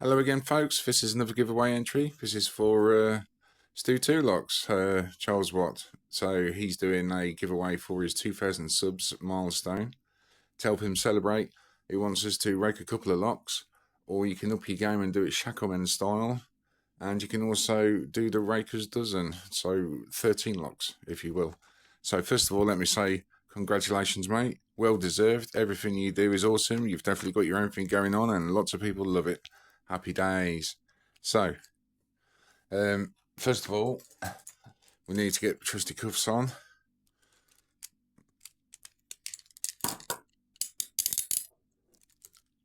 Hello again, folks. This is another giveaway entry. This is for Stu Two Locks, Charles Watt. So he's doing a giveaway for his 2,000 subs milestone. To help him celebrate, he wants us to rake a couple of locks, or you can up your game and do it shacklemen style. And you can also do the raker's dozen, so 13 locks, if you will. So first of all, let me say congratulations, mate. Well deserved. Everything you do is awesome. You've definitely got your own thing going on, and lots of people love it. Happy days. So, first of all, we need to get trusty cuffs on.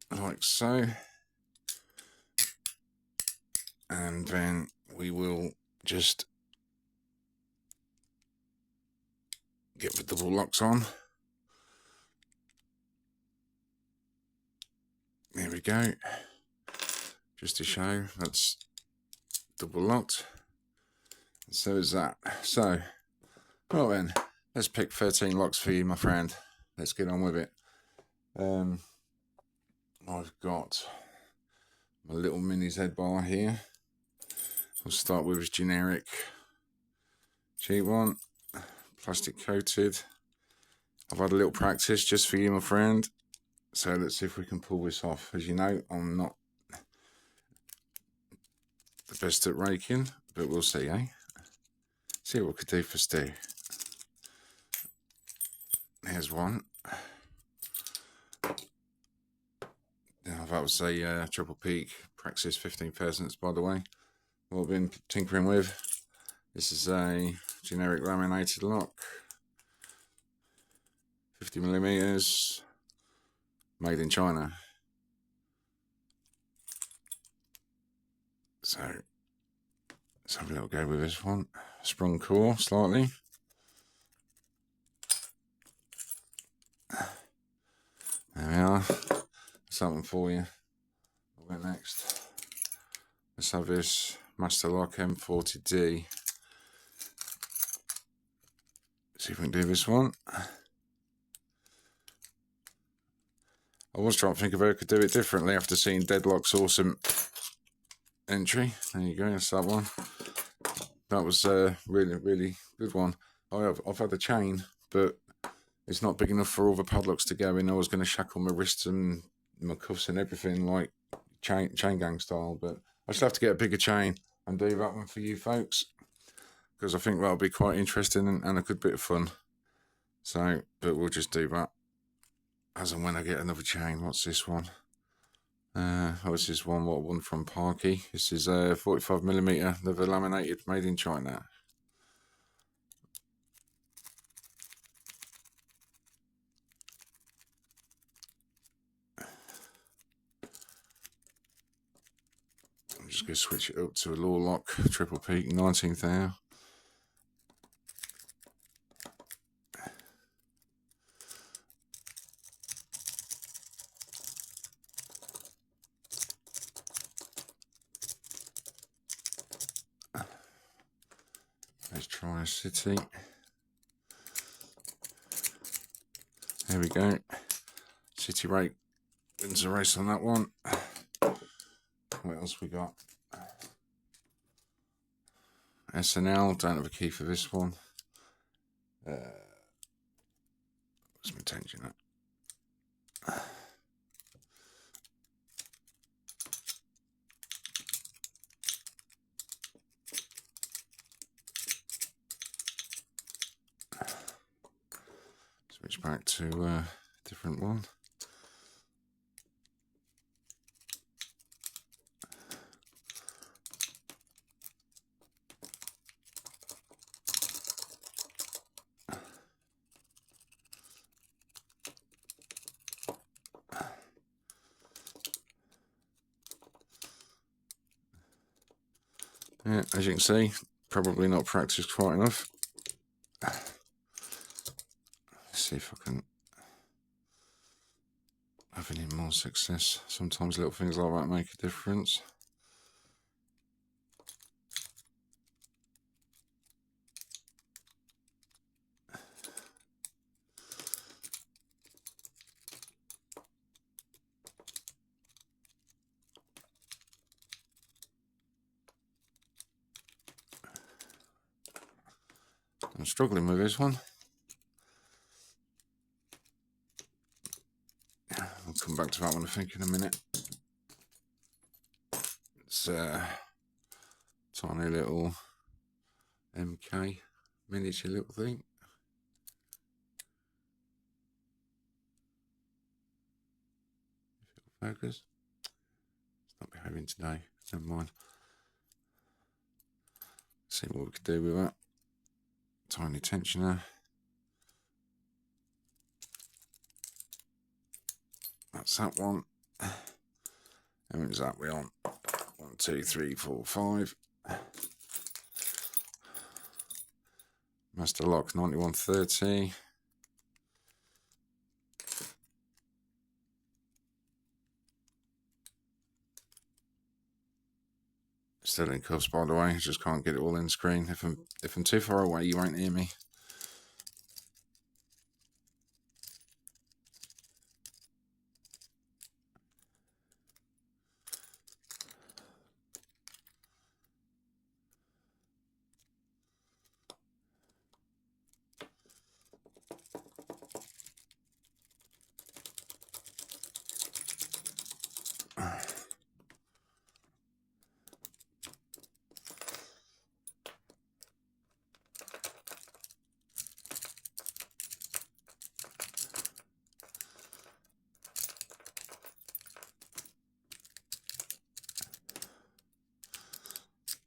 Like so. And then we will just get the double locks on. There we go. Just to show that's double locked. And so is that. So, well then, let's pick 13 locks for you, my friend. Let's get on with it. I've got my little mini Z bar here. We'll start with his generic cheap one, plastic coated. I've had a little practice just for you, my friend. So let's see if we can pull this off. As you know, I'm not the best at raking, but we'll see, eh? See what we could do for Stu. Here's one. Now that was a triple peak Praxis 15,000, by the way. What I've been tinkering with. This is a generic laminated lock, 50mm, made in China. So let's have a little go with this one. Sprung core slightly. There we are. Something for you. We'll go next. Let's have this Master Lock M40D. See if we can do this one. I was trying to think of how I could do it differently after seeing Deadlock's awesome entry. There you go, that's that one. That was a really good one. I've had a chain, but it's not big enough for all the padlocks to go in. I was going to shackle my wrists and my cuffs and everything like chain gang style, but I should have to get a bigger chain and do that one for you folks, because I think that'll be quite interesting and a good bit of fun. So, but we'll just do that as and when I get another chain. What's this one? This is one from Parky. This is a 45mm leather laminated, made in China. I'm just going to switch it up to a law lock, triple peak, 19th hour. Let's try a city. There we go. City Rake wins the race on that one. What else we got? SNL, don't have a key for this one. What's my tension at? Switch back to a different one. Yeah, as you can see, probably not practiced quite enough. Let's see if I can have any more success. Sometimes little things like that make a difference. I'm struggling with this one. I'll come back to that one, I think, in a minute. It's a tiny little MK miniature little thing. Focus. It's not behaving today. Never mind. See what we could do with that. Tiny tensioner. That's that one. How many is that we on? 1, 2, 3, 4, 5. Master lock 9130. Still in cuffs, by the way. I just can't get it all in screen. If I'm too far away, you won't hear me.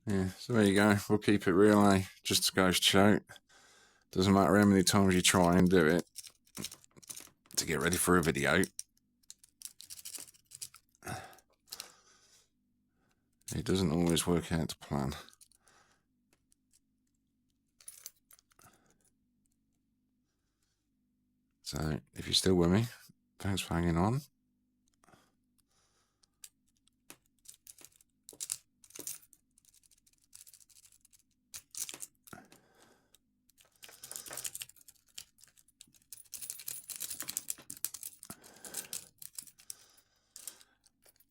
Yeah, so there you go. We'll keep it real, eh? Just to go to show. Doesn't matter how many times you try and do it to get ready for a video. It doesn't always work out to plan. So, if you're still with me, thanks for hanging on.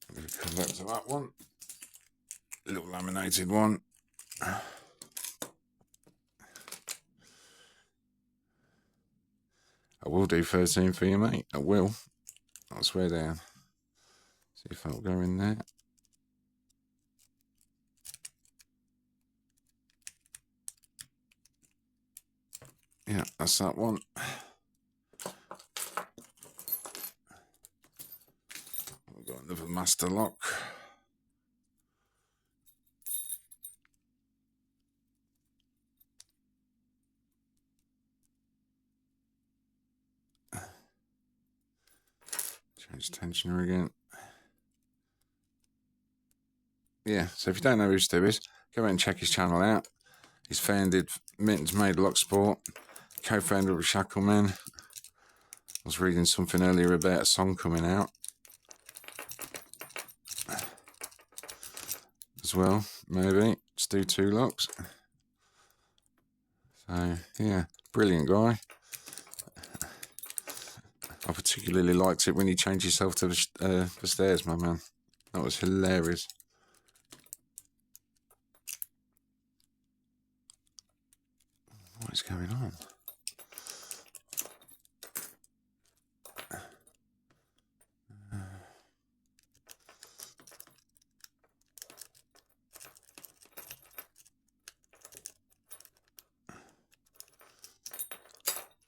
I'm going to come back to that one. Little laminated one. I will do 13 for you, mate. I will. I'll swear down. See if that'll go in there. Yeah, that's that one. We've got another master lock. Change tensioner again. Yeah, so if you don't know who Stu is, go out and check his channel out. He's founded Mittens Made Lock Sport, co-founder of Shacklemen. I was reading something earlier about a song coming out as well, maybe. Stu 2 locks. So, yeah, brilliant guy. I particularly liked it when you changed yourself to the stairs, my man. That was hilarious. What is going on?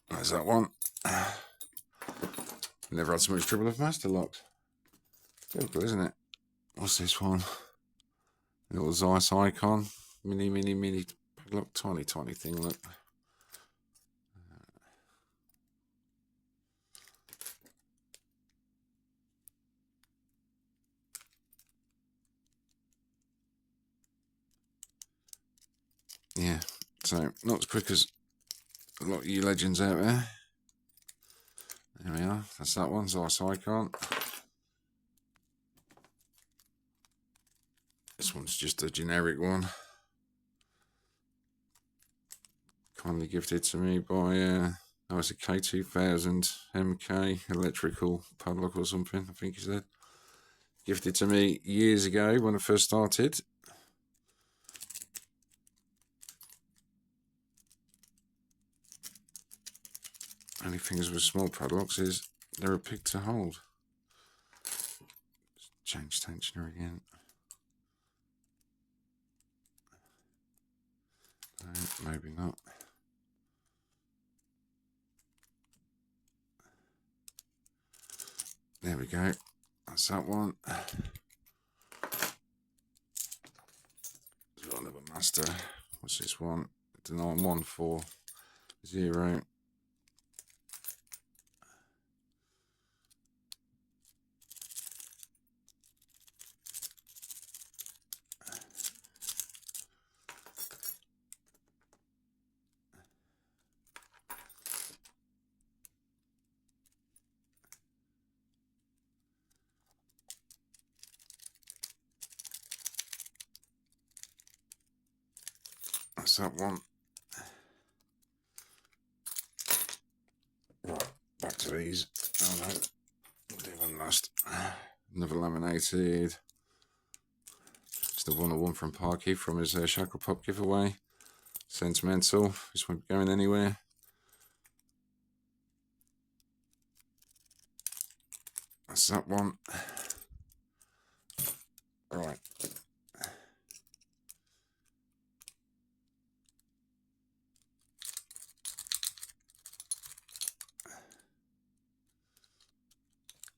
There's that one. Never had so much trouble with master locks. Difficult, isn't it? What's this one? Little Zeiss icon. Mini padlock. Tiny thing, look. Yeah, so not as quick as a lot of you legends out there. There we are. That's that one. Zeiss icon. This one's just a generic one. Kindly gifted to me by, oh, it's a K2000 MK electrical padlock or something, I think he said. Gifted to me years ago when I first started. Only things with small padlocks is they're a pig to hold. Change tensioner again. No, maybe not. There we go. That's that one. There's another master. What's this one? 9140. That's that one. Right, back to these. Oh no, we'll do one last. Another laminated. It's the 101 from Parky from his Shackle Pop giveaway. Sentimental. This won't be going anywhere. That's that one. Right.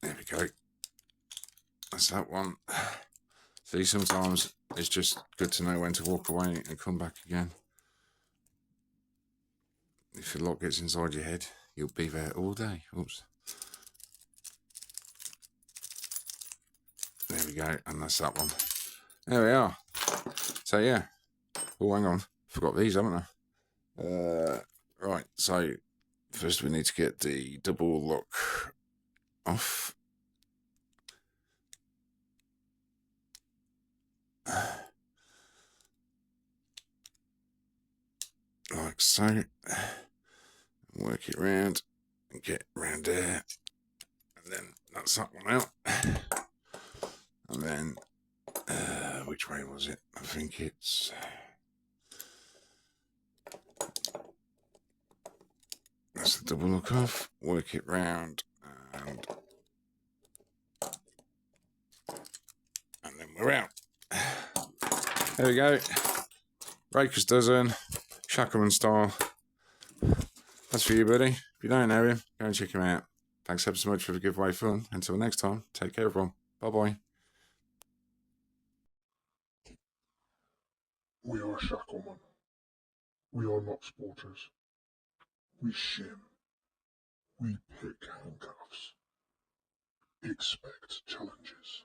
There we go. That's that one. See, sometimes it's just good to know when to walk away and come back again. If the lock gets inside your head, you'll be there all day. Oops. There we go, and that's that one. There we are. So yeah. Oh, hang on. Forgot these, haven't I? Right, so first we need to get the double lock off. Like so. Work it round and get round there. And then that's that one out. And then, which way was it? I think it's... That's the double look off. Work it round and then we're out. There we go. Raker's dozen, shacklemen style. That's for you, buddy. If you don't know him, go and check him out. Thanks ever so much for the giveaway fun. Until next time, take care, everyone. Bye-bye. We are shacklemen. We are not sporters. We shin. We pick handcuffs. Expect challenges.